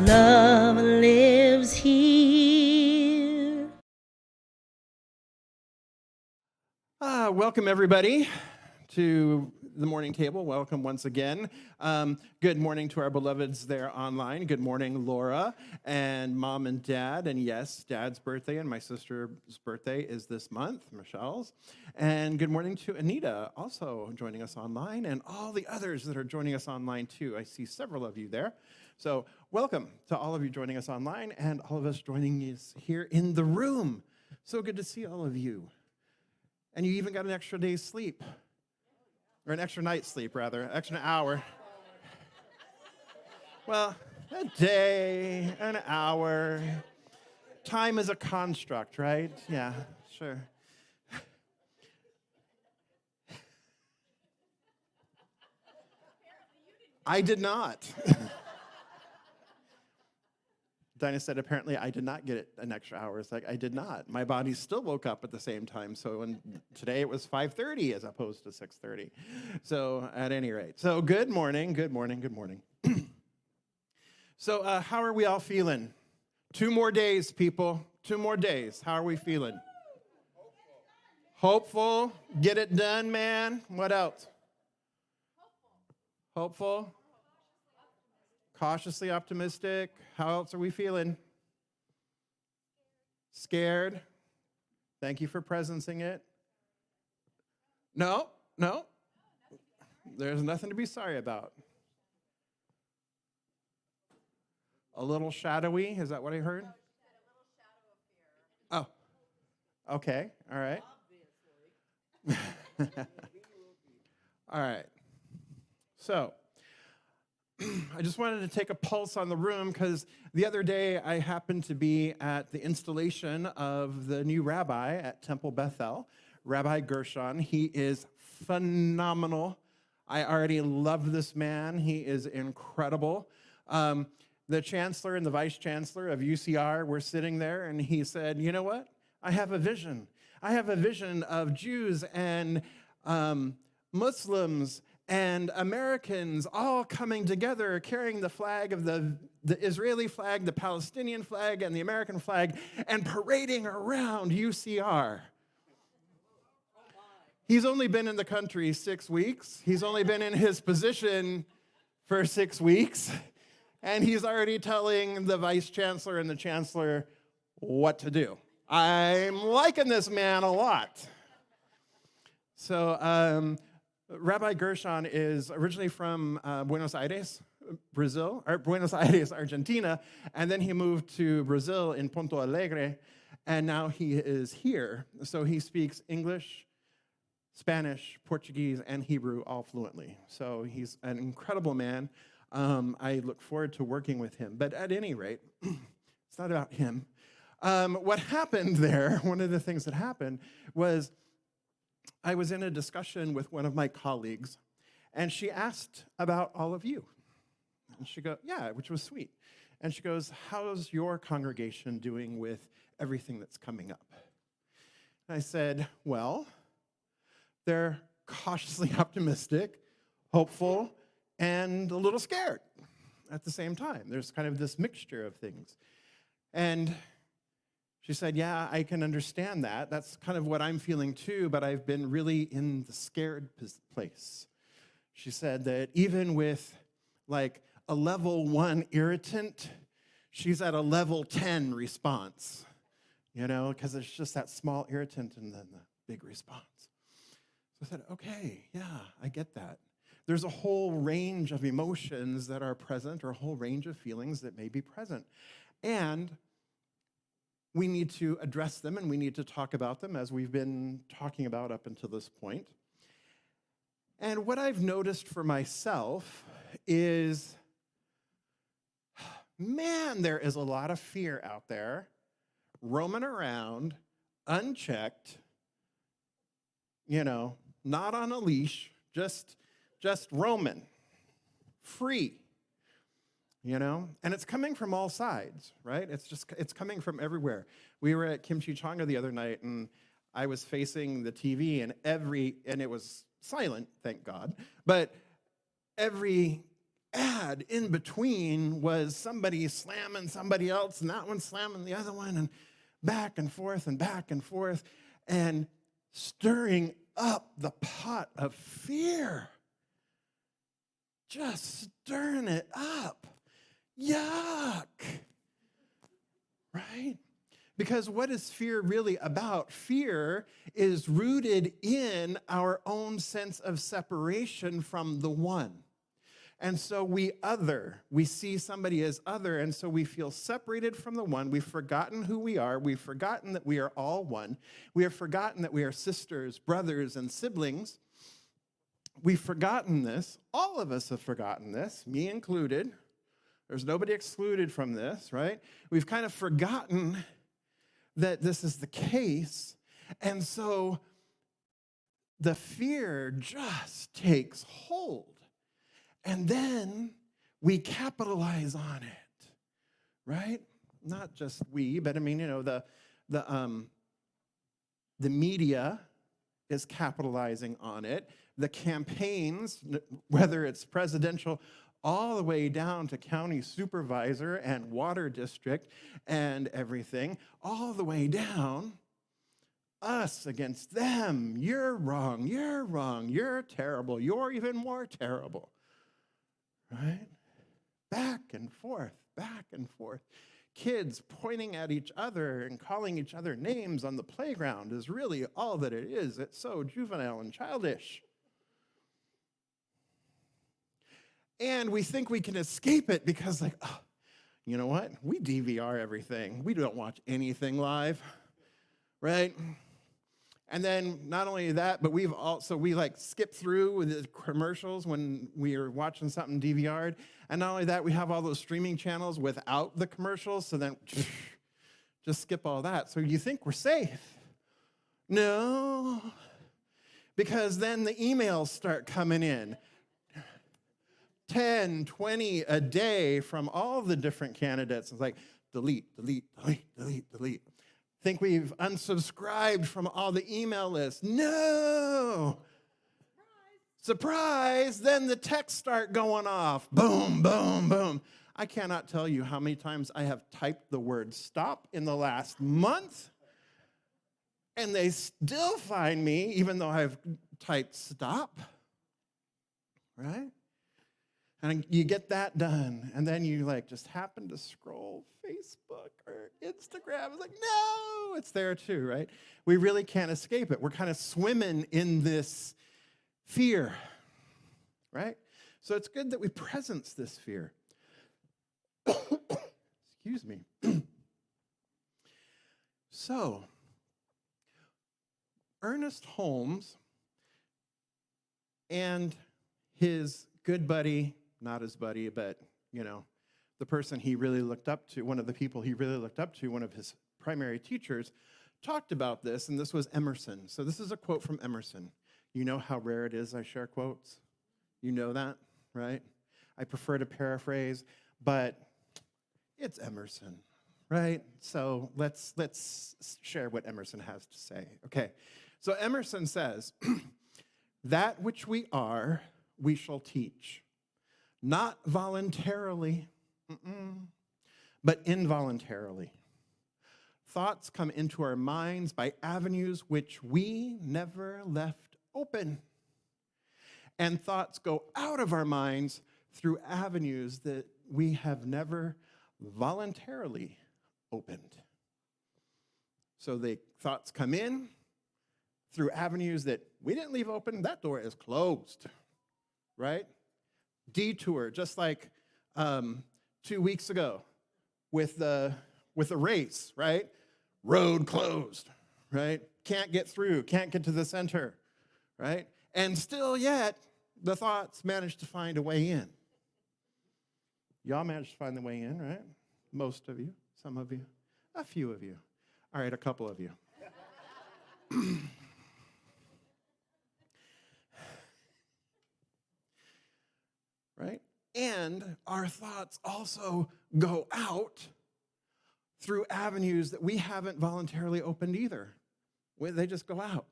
Love lives here. Welcome, everybody, to the morning table. Welcome once again. Good morning to our beloveds there online. Good morning, Laura and Mom and Dad. And yes, Dad's birthday and my sister's birthday is this month, Michelle's. And good morning to Anita, also joining us online, and all the others that are joining us online, too. I see several of you there. So welcome to all of you joining us online and all of us joining us here in the room. So good to see all of you. And you even got an extra day's sleep. Or an extra night's sleep, rather. Extra hour. Well, a day, an hour. Time is a construct, right? Yeah, sure. I did not. Dinah said, apparently, I did not get an extra hour. It's like, I did not. My body still woke up at the same time. So today it was 5:30 as opposed to 6:30. So at any rate. So good morning, good morning, good morning. So how are we all feeling? 2 more days, people. 2 more days. How are we feeling? Hopeful. Get it done, man. What else? Hopeful. Cautiously optimistic. How else are we feeling? Scared. Thank you for presencing it. No. There's nothing to be sorry about. A little shadowy, is that what I heard? Oh, okay, all right. All right. So, I just wanted to take a pulse on the room because the other day I happened to be at the installation of the new rabbi at Temple Bethel, Rabbi Gershon. He is phenomenal. I already love this man. He is incredible. The chancellor and the vice chancellor of UCR were sitting there, and he said, you know what? I have a vision. I have a vision of Jews and Muslims and Americans all coming together, carrying the flag of the Israeli flag, the Palestinian flag, and the American flag, and parading around UCR. He's only been in the country 6 weeks. He's only been in his position for 6 weeks, and he's already telling the vice chancellor and the chancellor what to do. I'm liking this man a lot. So, Rabbi Gershon is originally from Buenos Aires, Brazil, or Buenos Aires, Argentina, and then he moved to Brazil in Ponto Alegre, and now he is here. So he speaks English, Spanish, Portuguese, and Hebrew all fluently. So he's an incredible man. I look forward to working with him. But at any rate, it's not about him. What happened there, one of the things that happened was I was in a discussion with one of my colleagues, and she asked about all of you. And she goes, yeah, which was sweet. And she goes, how's your congregation doing with everything that's coming up? And I said, well, they're cautiously optimistic, hopeful, and a little scared at the same time. There's kind of this mixture of things. And she said, yeah, I can understand that. That's kind of what I'm feeling too, but I've been really in the scared place. She said that even with like a level 1 irritant, she's at a level 10 response, because it's just that small irritant and then the big response. So I said, okay, yeah, I get that. There's a whole range of emotions that are present, or a whole range of feelings that may be present. And we need to address them, and we need to talk about them, as we've been talking about up until this point. And what I've noticed for myself is, man, there is a lot of fear out there, roaming around, unchecked, not on a leash, just roaming, free. And it's coming from all sides, right? It's coming from everywhere. We were at Kimchichanga the other night, and I was facing the TV, and it was silent, thank God, but every add in between was somebody slamming somebody else, and that one slamming the other one, and back and forth and back and forth, and stirring up the pot of fear. Just stirring it up. Yuck. Right? Because what is fear really about? Fear is rooted in our own sense of separation from the one. And so we see somebody as other, and so we feel separated from the one. We've forgotten who we are. We've forgotten that we are all one. We have forgotten that we are sisters, brothers, and siblings. We've forgotten this. All of us have forgotten this, me included. There's nobody excluded from this, right? We've kind of forgotten that this is the case. And so the fear just takes hold. And then we capitalize on it, right? Not just we, but I mean, the media is capitalizing on it. The campaigns, whether it's presidential, all the way down to county supervisor and water district and everything, all the way down, us against them. You're wrong, you're terrible, you're even more terrible. Right? Back and forth, back and forth. Kids pointing at each other and calling each other names on the playground is really all that it is. It's so juvenile and childish. And we think we can escape it because, like, oh, you know what? We DVR everything. We don't watch anything live, right? And then not only that, but we skip through with the commercials when we are watching something DVR'd. And not only that, we have all those streaming channels without the commercials, so then just skip all that. So you think we're safe. No, because then the emails start coming in. 10, 20 a day from all the different candidates. It's like, delete. Think we've unsubscribed from all the email lists. No! Surprise! Then the texts start going off. Boom, boom, boom. I cannot tell you how many times I have typed the word stop in the last month, and they still find me, even though I've typed stop. Right? And you get that done, and then you just happen to scroll Facebook or Instagram. It's like, no, it's there too, right? We really can't escape it. We're kind of swimming in this fear, right? So it's good that we presence this fear. Excuse me. So, Ernest Holmes and his good buddy, not his buddy, but, the person he really looked up to, one of the people he really looked up to, one of his primary teachers, talked about this, and this was Emerson. So this is a quote from Emerson. You know how rare it is I share quotes? You know that, right? I prefer to paraphrase, but it's Emerson, right? So let's share what Emerson has to say. Okay, so Emerson says, that which we are, we shall teach. Not voluntarily, but involuntarily. Thoughts come into our minds by avenues which we never left open. And thoughts go out of our minds through avenues that we have never voluntarily opened. So the thoughts come in through avenues that we didn't leave open. That door is closed, right? Detour, just like 2 weeks ago with the race, right? Road closed, right? Can't get through, can't get to the center, right? And still yet, the thoughts managed to find a way in. Y'all managed to find the way in, right? Most of you, some of you, a few of you. All right, a couple of you. Right? And our thoughts also go out through avenues that we haven't voluntarily opened either. They just go out.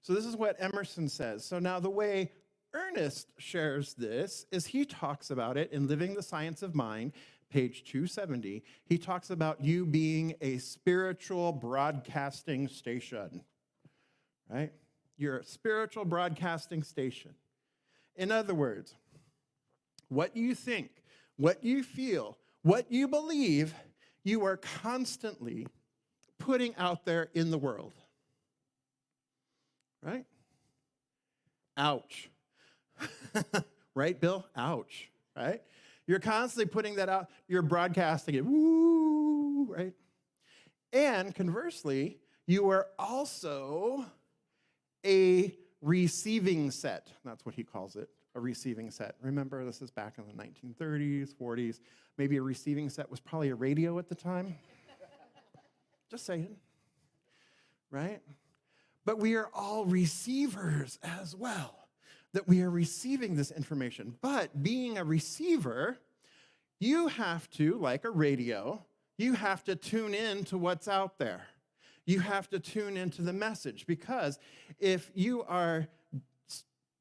So this is what Emerson says. So now the way Ernest shares this as he talks about it in Living the Science of Mind, page 270. He talks about you being a spiritual broadcasting station, right? You're a spiritual broadcasting station. In other words, what you think, what you feel, what you believe, you are constantly putting out there in the world, right? Ouch. Right, Bill? Ouch, right? You're constantly putting that out. You're broadcasting it, woo, right? And conversely, you are also a receiving set. That's what he calls it, a receiving set. Remember, this is back in the 1930s, 40s. Maybe a receiving set was probably a radio at the time. Just saying, right? But we are all receivers as well, that we are receiving this information. But being a receiver, you have to, like a radio, you have to tune in to what's out there. You have to tune into the message, because if you are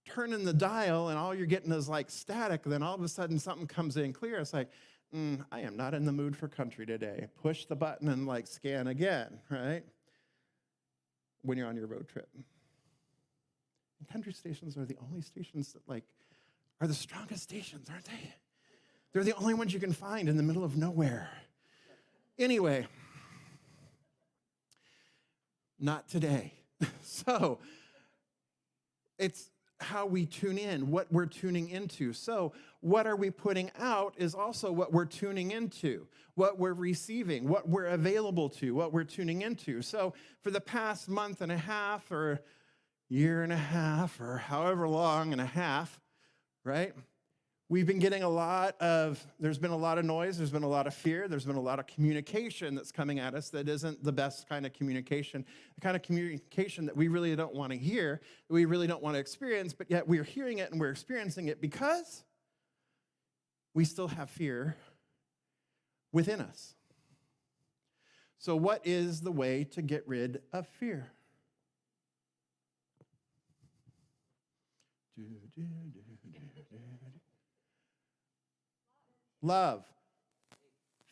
turning the dial and all you're getting is like static, then all of a sudden something comes in clear. It's like, I am not in the mood for country today. Push the button and like scan again, right? When you're on your road trip. And country stations are the only stations that like are the strongest stations, aren't they? They're the only ones you can find in the middle of nowhere. Anyway, not today. So it's how we tune in, what we're tuning into. So what are we putting out is also what we're tuning into, what we're receiving, what we're available to, what we're tuning into. So for the past month and a half or year and a half or however long and a half, right? We've been getting there's been a lot of noise, there's been a lot of fear, there's been a lot of communication that's coming at us that isn't the best kind of communication, the kind of communication that we really don't want to hear, that we really don't want to experience, but yet we're hearing it and we're experiencing it because we still have fear within us. So what is the way to get rid of fear? Love,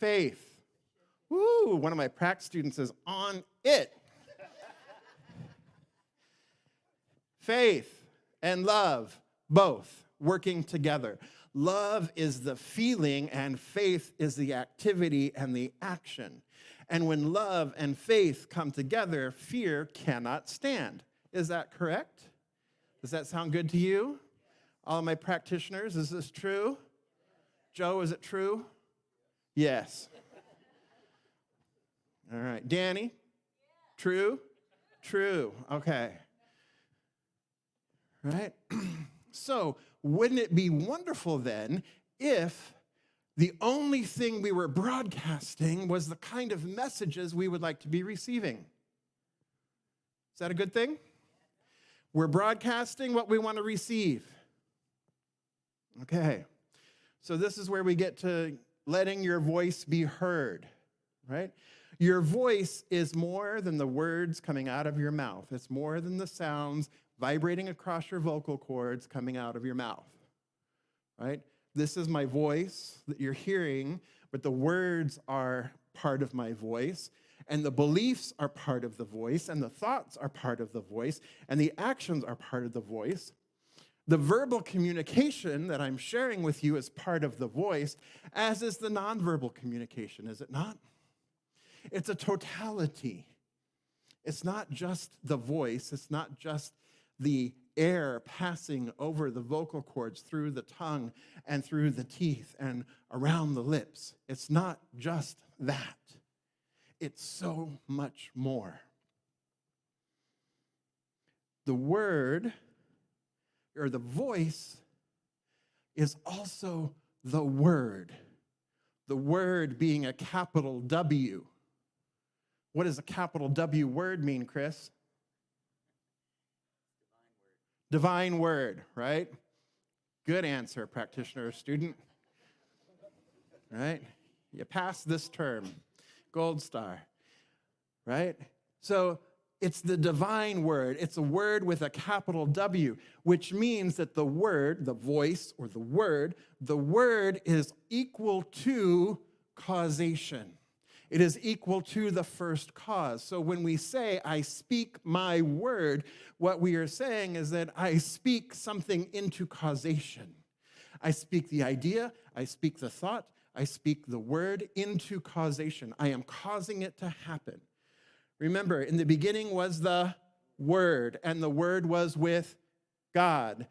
faith. Woo, one of my prac students is on it. Faith and love, both working together. Love is the feeling and faith is the activity and the action. And when love and faith come together, fear cannot stand. Is that correct? Does that sound good to you? All of my practitioners, is this true? Joe, is it true? Yes. All right. Danny? True? True. Okay. Right? So, wouldn't it be wonderful then if the only thing we were broadcasting was the kind of messages we would like to be receiving? Is that a good thing? We're broadcasting what we want to receive. Okay. So this is where we get to letting your voice be heard, right? Your voice is more than the words coming out of your mouth. It's more than the sounds vibrating across your vocal cords coming out of your mouth, right? This is my voice that you're hearing, but the words are part of my voice, and the beliefs are part of the voice, and the thoughts are part of the voice, and the actions are part of the voice. The verbal communication that I'm sharing with you is part of the voice, as is the nonverbal communication, is it not? It's a totality. It's not just the voice. It's not just the air passing over the vocal cords through the tongue and through the teeth and around the lips. It's not just that. It's so much more. The word or the voice is also the word being a capital W. What does a capital W word mean, Chris? Divine word, right? Good answer, practitioner or student. Right? You passed this term. Gold star. Right? So it's the divine word. It's a word with a capital W, which means that the word, the voice or the word is equal to causation. It is equal to the first cause. So when we say, I speak my word, what we are saying is that I speak something into causation. I speak the idea, I speak the thought, I speak the word into causation. I am causing it to happen. Remember, in the beginning was the Word, and the Word was with God.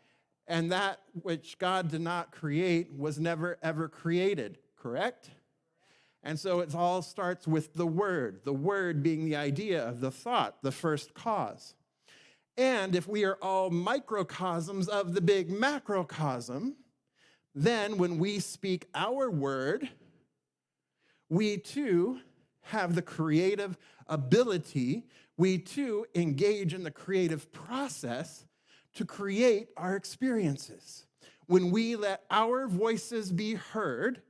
And that which God did not create was never, ever created, correct? And so it all starts with the word being the idea of the thought, the first cause. And if we are all microcosms of the big macrocosm, then when we speak our word, we too have the creative ability, we too engage in the creative process to create our experiences. When we let our voices be heard,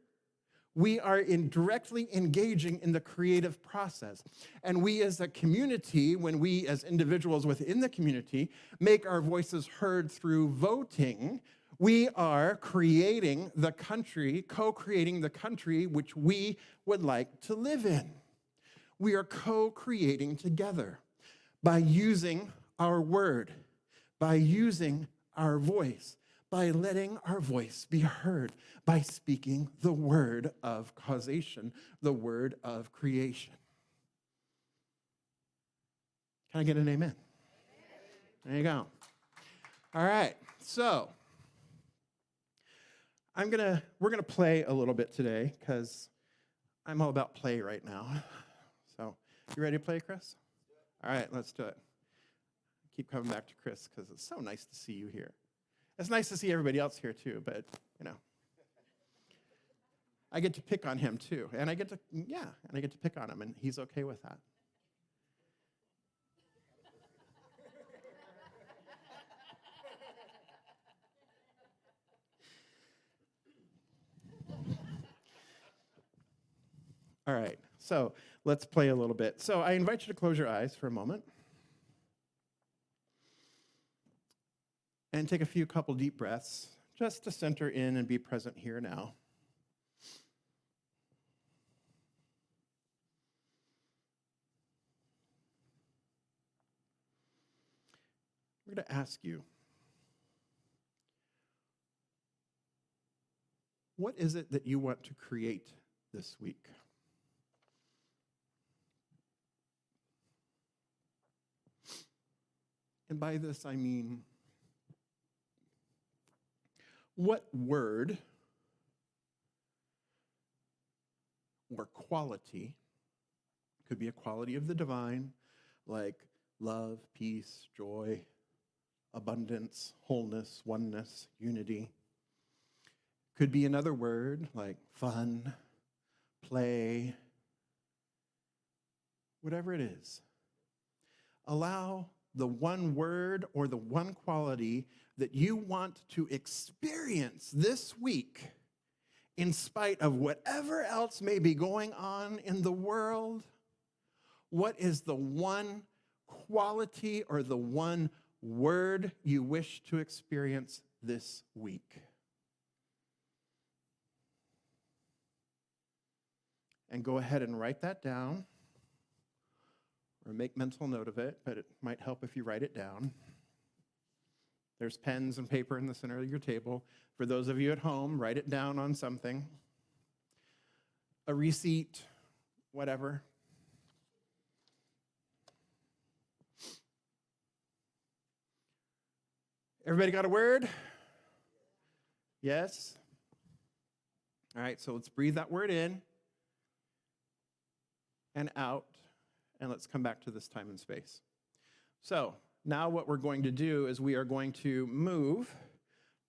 we are directly engaging in the creative process. And we as a community, when we as individuals within the community make our voices heard through voting, we are creating the country, co-creating the country which we would like to live in. We are co-creating together by using our word, by using our voice, by letting our voice be heard, by speaking the word of causation, the word of creation. Can I get an amen? There you go. All right, so we're gonna play a little bit today because I'm all about play right now. So, you ready to play, Chris? All right, let's do it. Keep coming back to Chris because it's so nice to see you here. It's nice to see everybody else here too, but I get to pick on him too, and I get to pick on him, and he's okay with that. All right, so let's play a little bit. So I invite you to close your eyes for a moment and take a couple deep breaths just to center in and be present here now. We're going to ask you, what is it that you want to create this week? And by this, I mean, what word or quality, could be a quality of the divine, like love, peace, joy, abundance, wholeness, oneness, unity. Could be another word like fun, play, whatever it is. Allow the one word or the one quality that you want to experience this week, in spite of whatever else may be going on in the world. What is the one quality or the one word you wish to experience this week? And go ahead and write that down, or make mental note of it, but it might help if you write it down. There's pens and paper in the center of your table. For those of you at home, write it down on something. A receipt, whatever. Everybody got a word? Yes? All right, so let's breathe that word in and out, and let's come back to this time and space. So now what we're going to do is we are going to move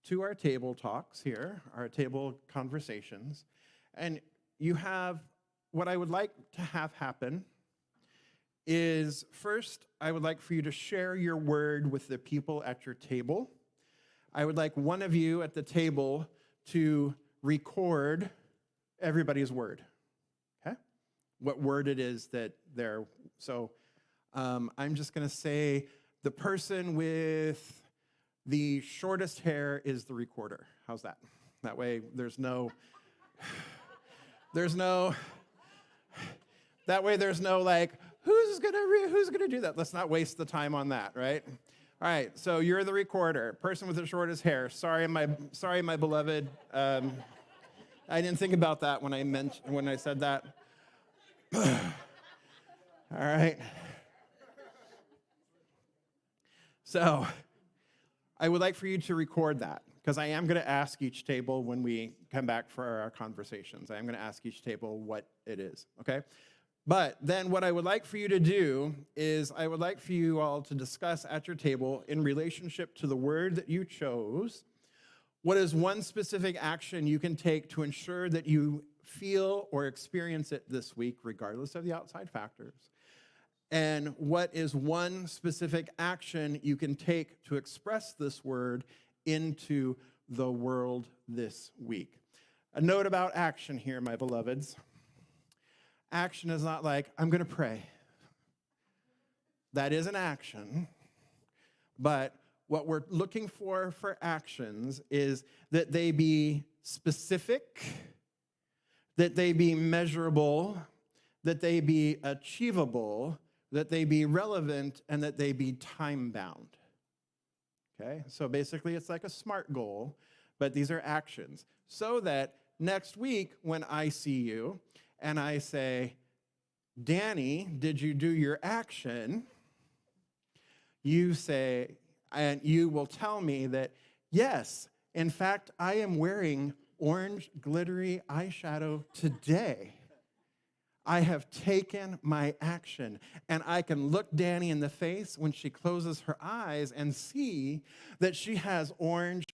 to our table talks here, our table conversations, and you have, what I would like to have happen is, first, I would like for you to share your word with the people at your table. I would like one of you at the table to record everybody's word, okay? What word it is that they're, so I'm just going to say the person with the shortest hair is the recorder. How's that? That way there's no like, who's gonna do that? Let's not waste the time on that, right? All right, so you're the recorder, person with the shortest hair. Sorry, my beloved. I didn't think about that when I said that. All right. So I would like for you to record that, because I am going to ask each table when we come back for our conversations. I am going to ask each table what it is, okay? But then what I would like for you to do is I would like for you all to discuss at your table in relationship to the word that you chose, what is one specific action you can take to ensure that you feel or experience it this week, regardless of the outside factors? And what is one specific action you can take to express this word into the world this week? A note about action here, my beloveds. Action is not like, I'm going to pray. That is an action. But what we're looking for actions is that they be specific, that they be measurable, that they be achievable, that they be relevant, and that they be time-bound. Okay? So basically, it's like a SMART goal, but these are actions. So that next week, when I see you, and I say, Danny, did you do your action? You say, and you will tell me that, yes, in fact, I am wearing orange glittery eyeshadow today. I have taken my action, and I can look Danny in the face when she closes her eyes and see that she has orange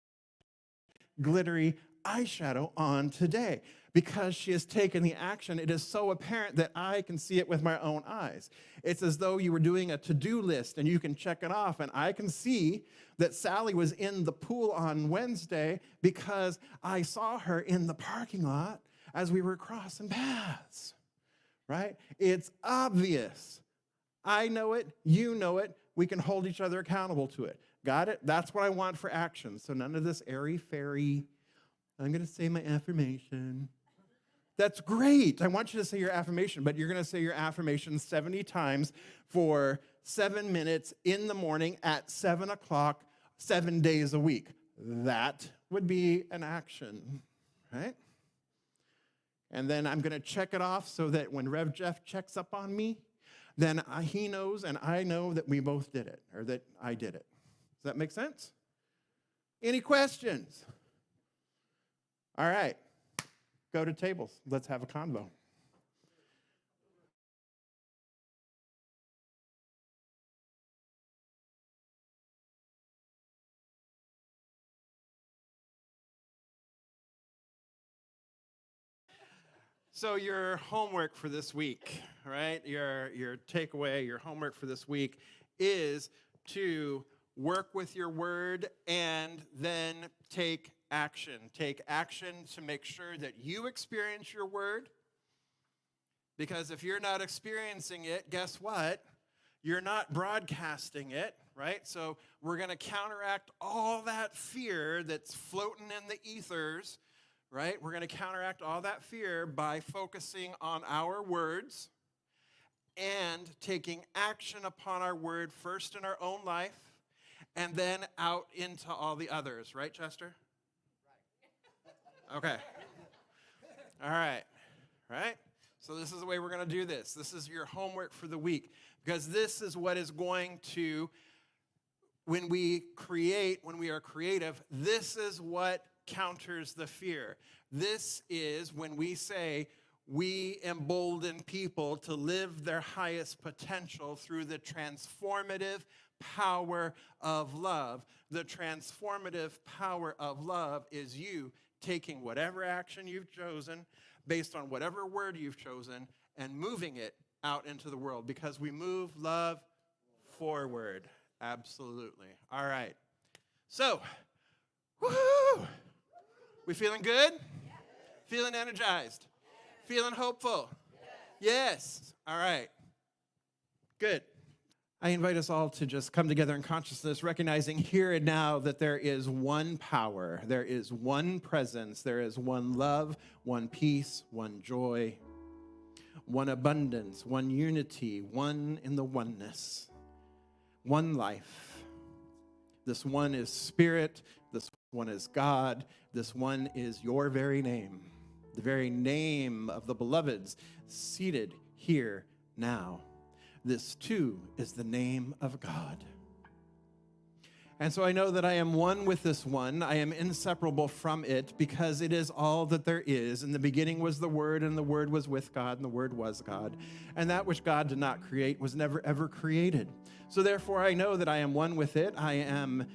glittery eyeshadow on today. Because she has taken the action, it is so apparent that I can see it with my own eyes. It's as though you were doing a to-do list and you can check it off, and I can see that Sally was in the pool on Wednesday because I saw her in the parking lot as we were crossing paths, right? It's obvious. I know it, you know it, we can hold each other accountable to it. Got it? That's what I want for action. So none of this airy-fairy, I'm going to say my affirmation. That's great. I want you to say your affirmation, but you're going to say your affirmation 70 times for 7 minutes in the morning at 7 o'clock, 7 days a week. That would be an action, right? And then I'm going to check it off so that when Rev Jeff checks up on me, then he knows and I know that we both did it, or that I did it. Does that make sense? Any questions? All right. Go to tables. Let's have a convo. So your homework for this week, right? Your takeaway, your homework for this week is to work with your word and then take action. Take action to make sure that you experience your word. Because if you're not experiencing it, guess what? You're not broadcasting it, right? So we're going to counteract all that fear that's floating in the ethers, right? We're going to counteract all that fear by focusing on our words and taking action upon our word first in our own life and then out into all the others. Right, Chester? Right. Okay. All right. Right? So this is the way we're going to do this. This is your homework for the week, because this is what is going to, when we are creative, this is what counters the fear. This is when we say we embolden people to live their highest potential through the transformative power of love. The transformative power of love is you taking whatever action you've chosen, based on whatever word you've chosen, and moving it out into the world, because we move love forward. Absolutely. All right. So, woohoo! We feeling good? Yeah. Feeling energized? Yeah. Feeling hopeful? Yeah. Yes. All right. Good. I invite us all to just come together in consciousness, recognizing here and now that there is one power, there is one presence, there is one love, one peace, one joy, one abundance, one unity, one in the oneness, one life. This one is spirit, this one is God, this one is your very name, the very name of the beloveds seated here now. This too is the name of God. And so I know that I am one with this one. I am inseparable from it because it is all that there is. In the beginning was the Word, and the Word was with God, and the Word was God. And that which God did not create was never, ever created. So therefore I know that I am one with it. I am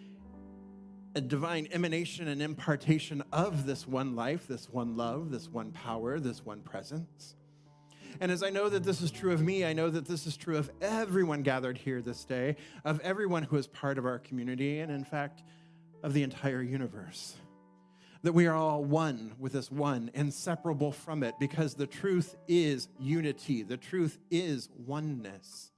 a divine emanation and impartation of this one life, this one love, this one power, this one presence. And as I know that this is true of me, I know that this is true of everyone gathered here this day, of everyone who is part of our community, and in fact, of the entire universe. That we are all one with this one, inseparable from it, because the truth is unity. The truth is oneness.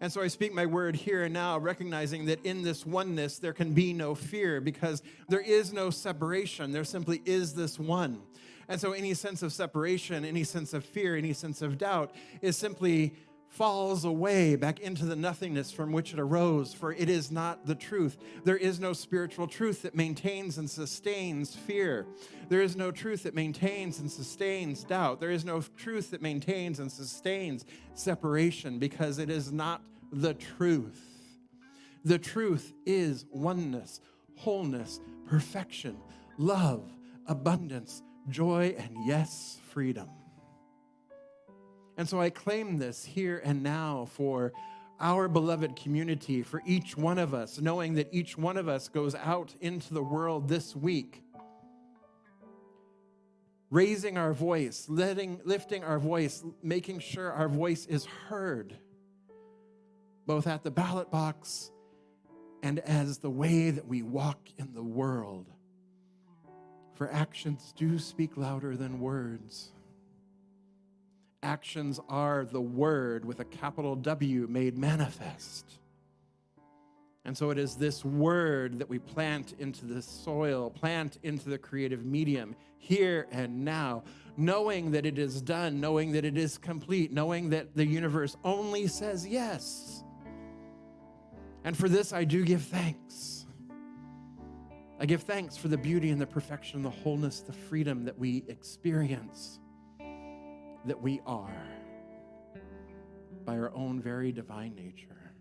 And so I speak my word here and now, recognizing that in this oneness, there can be no fear, because there is no separation. There simply is this one. And so any sense of separation, any sense of fear, any sense of doubt is simply falls away back into the nothingness from which it arose, for it is not the truth. There is no spiritual truth that maintains and sustains fear. There is no truth that maintains and sustains doubt. There is no truth that maintains and sustains separation, because it is not the truth. The truth is oneness, wholeness, perfection, love, abundance, joy, and yes, freedom. And so I claim this here and now for our beloved community, for each one of us, knowing that each one of us goes out into the world this week, raising our voice, lifting our voice, making sure our voice is heard, both at the ballot box and as the way that we walk in the world. For actions do speak louder than words. Actions are the word with a capital W made manifest. And so it is this word that we plant into the soil, plant into the creative medium here and now, knowing that it is done, knowing that it is complete, knowing that the universe only says yes. And for this, I do give thanks. I give thanks for the beauty and the perfection, the wholeness, the freedom that we experience, that we are by our own very divine nature.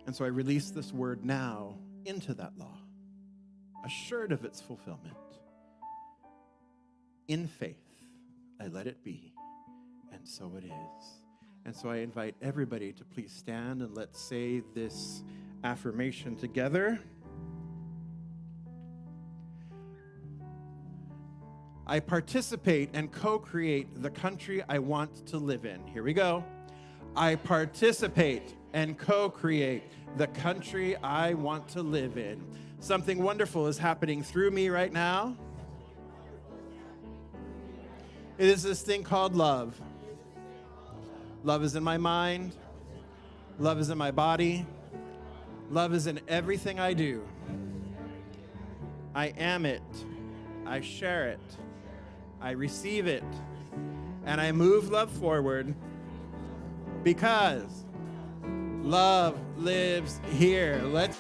And so I release this word now into that law, assured of its fulfillment. In faith, I let it be, and so it is. And so I invite everybody to please stand and let's say this affirmation together. I participate and co-create the country I want to live in. Here we go. I participate and co-create the country I want to live in. Something wonderful is happening through me right now. It is this thing called love. Love is in my mind. Love is in my body. Love is in everything I do. I am it. I share it. I receive it. And I move love forward because love lives here. Let's